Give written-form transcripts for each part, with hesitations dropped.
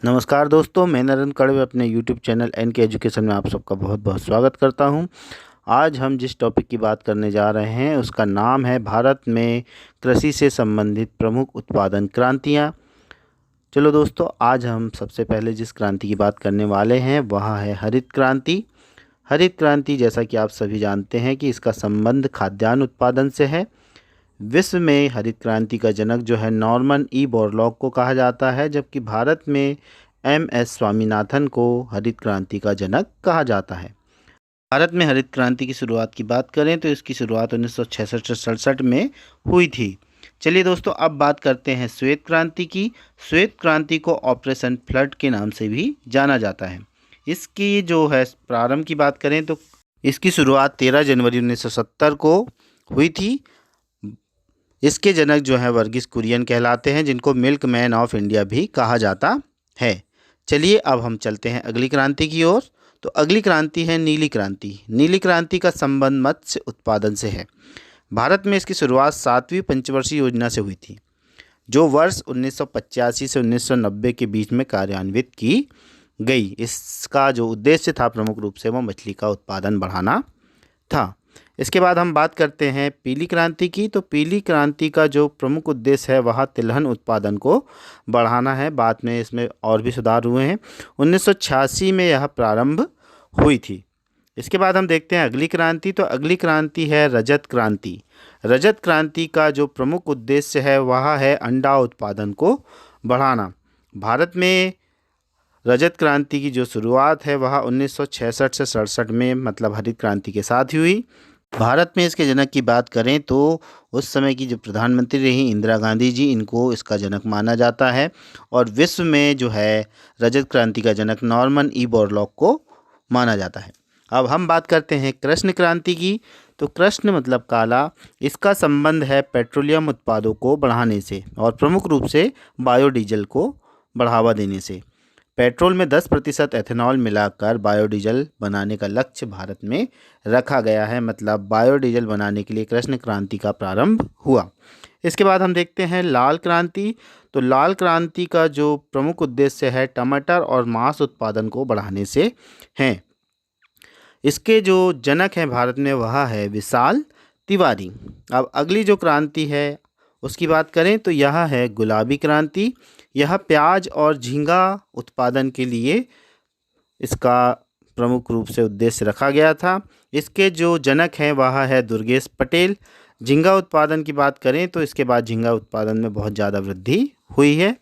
नमस्कार दोस्तों, मैं नरेंद्र कड़वे अपने YouTube चैनल NK एजुकेशन में आप सबका बहुत बहुत स्वागत करता हूं। आज हम जिस टॉपिक की बात करने जा रहे हैं उसका नाम है भारत में कृषि से संबंधित प्रमुख उत्पादन क्रांतियां। चलो दोस्तों, आज हम सबसे पहले जिस क्रांति की बात करने वाले हैं वह है हरित क्रांति। हरित क्रांति, जैसा कि आप सभी जानते हैं कि इसका संबंध खाद्यान्न उत्पादन से है। विश्व में हरित क्रांति का जनक जो है नॉर्मन ई बोरलॉग को कहा जाता है, जबकि भारत में MS स्वामीनाथन को हरित क्रांति का जनक कहा जाता है। भारत में हरित क्रांति की शुरुआत की बात करें तो इसकी शुरुआत 1966 से 67 में हुई थी। चलिए दोस्तों, अब बात करते हैं श्वेत क्रांति की। श्वेत क्रांति को ऑपरेशन फ्लड के नाम से भी जाना जाता है। इसकी जो है प्रारंभ की बात करें तो इसकी शुरुआत 13 जनवरी 1970 को हुई थी। इसके जनक जो है वर्गीस कुरियन कहलाते हैं, जिनको मिल्क मैन ऑफ इंडिया भी कहा जाता है। चलिए अब हम चलते हैं अगली क्रांति की ओर। तो अगली क्रांति है नीली क्रांति। नीली क्रांति का संबंध मत्स्य उत्पादन से है। भारत में इसकी शुरुआत 7वीं पंचवर्षीय योजना से हुई थी, जो वर्ष 1985 से 1990 के बीच में कार्यान्वित की गई। इसका जो उद्देश्य था प्रमुख रूप से वो मछली का उत्पादन बढ़ाना था। इसके बाद हम बात करते हैं पीली क्रांति की। तो पीली क्रांति का जो प्रमुख उद्देश्य है वह तिलहन उत्पादन को बढ़ाना है। बाद में इसमें और भी सुधार हुए हैं। 1986 में यह प्रारंभ हुई थी। इसके बाद हम देखते हैं अगली क्रांति। तो अगली क्रांति है रजत क्रांति। रजत क्रांति का जो प्रमुख उद्देश्य है वह है अंडा उत्पादन को बढ़ाना। भारत में रजत क्रांति की जो शुरुआत है वह 1966 से 67 में, मतलब हरित क्रांति के साथ ही हुई। भारत में इसके जनक की बात करें तो उस समय की जो प्रधानमंत्री रही इंदिरा गांधी जी, इनको इसका जनक माना जाता है। और विश्व में जो है रजत क्रांति का जनक नॉर्मन ई बोरलॉग को माना जाता है। अब हम बात करते हैं कृष्ण क्रांति की। तो कृष्ण मतलब काला। इसका संबंध है पेट्रोलियम उत्पादों को बढ़ाने से और प्रमुख रूप से बायोडीजल को बढ़ावा देने से। पेट्रोल में 10% एथेनॉल मिलाकर बायोडीजल बनाने का लक्ष्य भारत में रखा गया है। मतलब बायोडीजल बनाने के लिए कृष्ण क्रांति का प्रारंभ हुआ। इसके बाद हम देखते हैं लाल क्रांति। तो लाल क्रांति का जो प्रमुख उद्देश्य है टमाटर और मांस उत्पादन को बढ़ाने से है। इसके जो जनक हैं भारत में वह है विशाल तिवारी। अब अगली जो क्रांति है उसकी बात करें तो यह है गुलाबी क्रांति। यह प्याज और झींगा उत्पादन के लिए इसका प्रमुख रूप से उद्देश्य रखा गया था। इसके जो जनक हैं वह है दुर्गेश पटेल। झींगा उत्पादन की बात करें तो इसके बाद झींगा उत्पादन में बहुत ज़्यादा वृद्धि हुई है।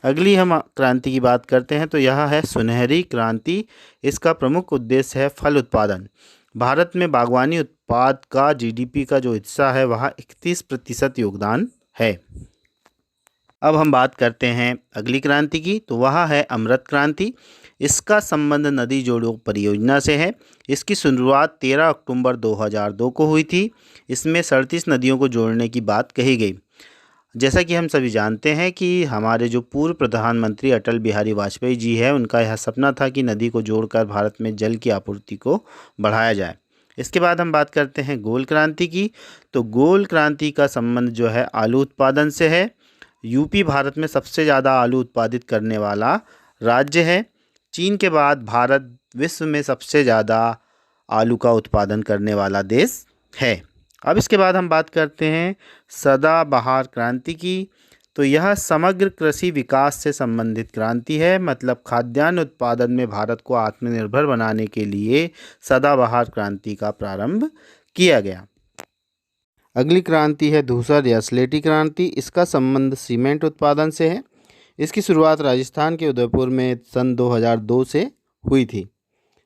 अगली हम क्रांति की बात करते हैं तो यह है सुनहरी क्रांति। इसका प्रमुख उद्देश्य है फल उत्पादन। भारत में बागवानी उत्पाद का GDP का जो हिस्सा है वह 31% योगदान है। अब हम बात करते हैं अगली क्रांति की। तो वह है अमृत क्रांति। इसका संबंध नदी जोड़ो परियोजना से है। इसकी शुरुआत 13 अक्टूबर 2002 को हुई थी। इसमें 37 नदियों को जोड़ने की बात कही गई। जैसा कि हम सभी जानते हैं कि हमारे जो पूर्व प्रधानमंत्री अटल बिहारी वाजपेयी जी है, उनका यह सपना था कि नदी को जोड़कर भारत में जल की आपूर्ति को बढ़ाया जाए। इसके बाद हम बात करते हैं गोल क्रांति की। तो गोल क्रांति का संबंध जो है आलू उत्पादन से है। यूपी भारत में सबसे ज़्यादा आलू उत्पादित करने वाला राज्य है। चीन के बाद भारत विश्व में सबसे ज़्यादा आलू का उत्पादन करने वाला देश है। अब इसके बाद हम बात करते हैं सदाबहार क्रांति की। तो यह समग्र कृषि विकास से संबंधित क्रांति है। मतलब खाद्यान्न उत्पादन में भारत को आत्मनिर्भर बनाने के लिए सदाबहार क्रांति का प्रारंभ किया गया। अगली क्रांति है धूसर या स्लेटी क्रांति। इसका संबंध सीमेंट उत्पादन से है। इसकी शुरुआत राजस्थान के उदयपुर में सन 2002 से हुई थी।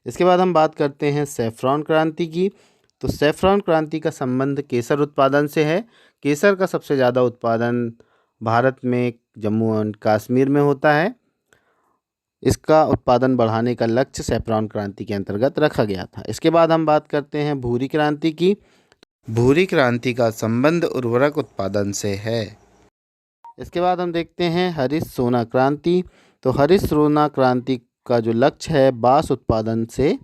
इसके बाद हम बात करते हैं सैफरॉन क्रांति की। तो सैफरॉन क्रांति का संबंध केसर उत्पादन से है। केसर का सबसे ज़्यादा उत्पादन भारत में जम्मू एंड कश्मीर में होता है। इसका उत्पादन बढ़ाने का लक्ष्य सैफरॉन क्रांति के अंतर्गत रखा गया था। इसके बाद हम बात करते हैं भूरी क्रांति की। भूरी क्रांति का संबंध उर्वरक उत्पादन से है। इसके बाद हम देखते हैं हरित सोना क्रांति। तो हरित सोना क्रांति का जो लक्ष्य है बांस उत्पादन से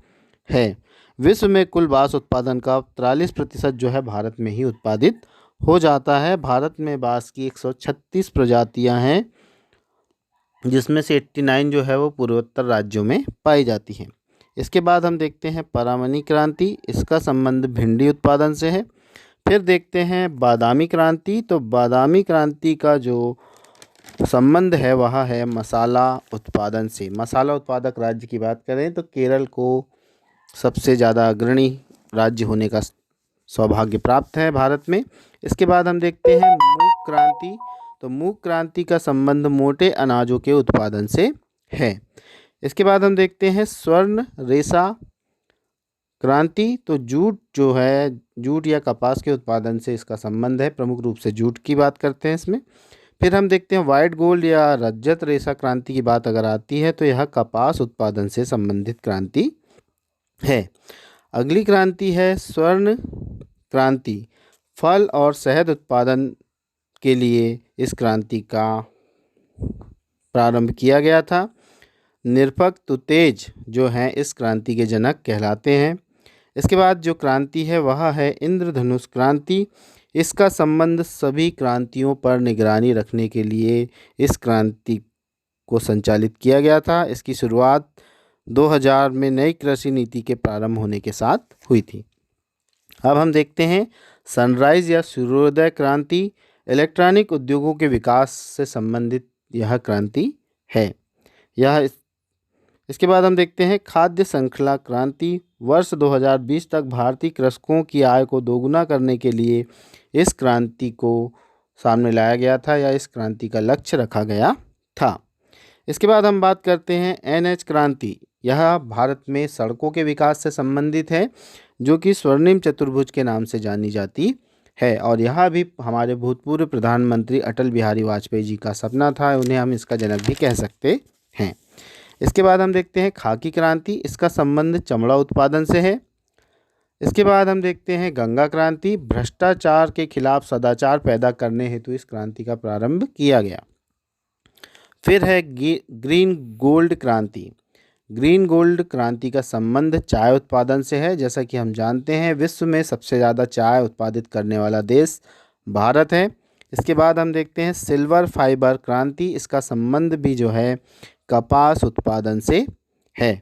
है। विश्व में कुल बांस उत्पादन का 43% जो है भारत में ही उत्पादित हो जाता है। भारत में बांस की 136 प्रजातियां हैं। जिसमें से 89 जो है वो पूर्वोत्तर राज्यों में पाई जाती हैं। इसके बाद हम देखते हैं परामनी क्रांति, इसका संबंध भिंडी उत्पादन से है। फिर देखते हैं बादामी क्रांति, तो बादामी क्रांति का जो संबंध है वह है मसाला उत्पादन से। मसाला उत्पादक राज्य की बात करें तो केरल को सबसे ज़्यादा अग्रणी राज्य होने का सौभाग्य प्राप्त है भारत में। इसके बाद हम देखते हैं मूंग क्रांति, तो मूंग क्रांति का संबंध मोटे अनाजों के उत्पादन से है। इसके बाद हम देखते हैं स्वर्ण रेशा क्रांति, तो जूट जो है, जूट या कपास के उत्पादन से इसका संबंध है, प्रमुख रूप से जूट की बात करते हैं इसमें। फिर हम देखते हैं वाइट गोल्ड या रजत रेशा क्रांति की बात अगर आती है तो यह कपास उत्पादन से संबंधित क्रांति है। अगली क्रांति है स्वर्ण क्रांति, फल और शहद उत्पादन के लिए इस क्रांति का प्रारंभ किया गया था। निरपक तुतेज जो हैं इस क्रांति के जनक कहलाते हैं। इसके बाद जो क्रांति है वह है इंद्रधनुष क्रांति, इसका संबंध सभी क्रांतियों पर निगरानी रखने के लिए इस क्रांति को संचालित किया गया था। इसकी शुरुआत 2000 में नई कृषि नीति के प्रारंभ होने के साथ हुई थी। अब हम देखते हैं सनराइज या सूर्योदय क्रांति, इलेक्ट्रॉनिक उद्योगों के विकास से संबंधित यह क्रांति है। इसके बाद हम देखते हैं खाद्य श्रृंखला क्रांति, वर्ष 2020 तक भारतीय कृषकों की आय को दोगुना करने के लिए इस क्रांति को सामने लाया गया था या इस क्रांति का लक्ष्य रखा गया था। इसके बाद हम बात करते हैं एनएच क्रांति, यह भारत में सड़कों के विकास से संबंधित है जो कि स्वर्णिम चतुर्भुज के नाम से जानी जाती है, और यह भी हमारे भूतपूर्व प्रधानमंत्री अटल बिहारी वाजपेयी जी का सपना था, उन्हें हम इसका जनक भी कह सकते हैं। इसके बाद हम देखते हैं खाकी क्रांति, इसका संबंध चमड़ा उत्पादन से है। इसके बाद हम देखते हैं गंगा क्रांति, भ्रष्टाचार के खिलाफ सदाचार पैदा करने हेतु इस क्रांति का प्रारंभ किया गया। फिर है ग्रीन गोल्ड क्रांति, ग्रीन गोल्ड क्रांति का संबंध चाय उत्पादन से है। जैसा कि हम जानते हैं विश्व में सबसे ज़्यादा चाय उत्पादित करने वाला देश भारत है। इसके बाद हम देखते हैं सिल्वर फाइबर क्रांति, इसका संबंध भी जो है कपास उत्पादन से है।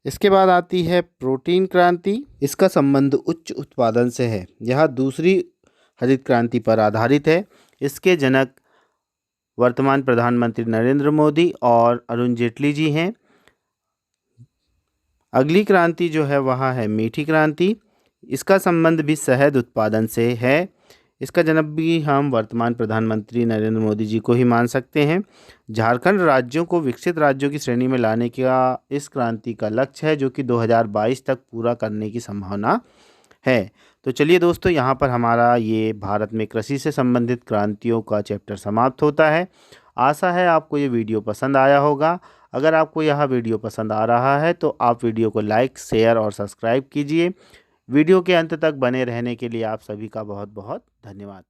इसके बाद आती है प्रोटीन क्रांति, इसका संबंध उच्च उत्पादन से है। यह दूसरी हरित क्रांति पर आधारित है। इसके जनक वर्तमान प्रधानमंत्री नरेंद्र मोदी और अरुण जेटली जी हैं। अगली क्रांति जो है वह है मीठी क्रांति, इसका संबंध भी शहद उत्पादन से है। इसका जनक भी हम वर्तमान प्रधानमंत्री नरेंद्र मोदी जी को ही मान सकते हैं। झारखंड राज्यों को विकसित राज्यों की श्रेणी में लाने का इस क्रांति का लक्ष्य है जो कि 2022 तक पूरा करने की संभावना है। तो चलिए दोस्तों, यहाँ पर हमारा ये भारत में कृषि से संबंधित क्रांतियों का चैप्टर समाप्त होता है। आशा है आपको ये वीडियो पसंद आया होगा। अगर आपको यह वीडियो पसंद आ रहा है तो आप वीडियो को लाइक, शेयर और सब्सक्राइब कीजिए। वीडियो के अंत तक बने रहने के लिए आप सभी का बहुत बहुत धन्यवाद।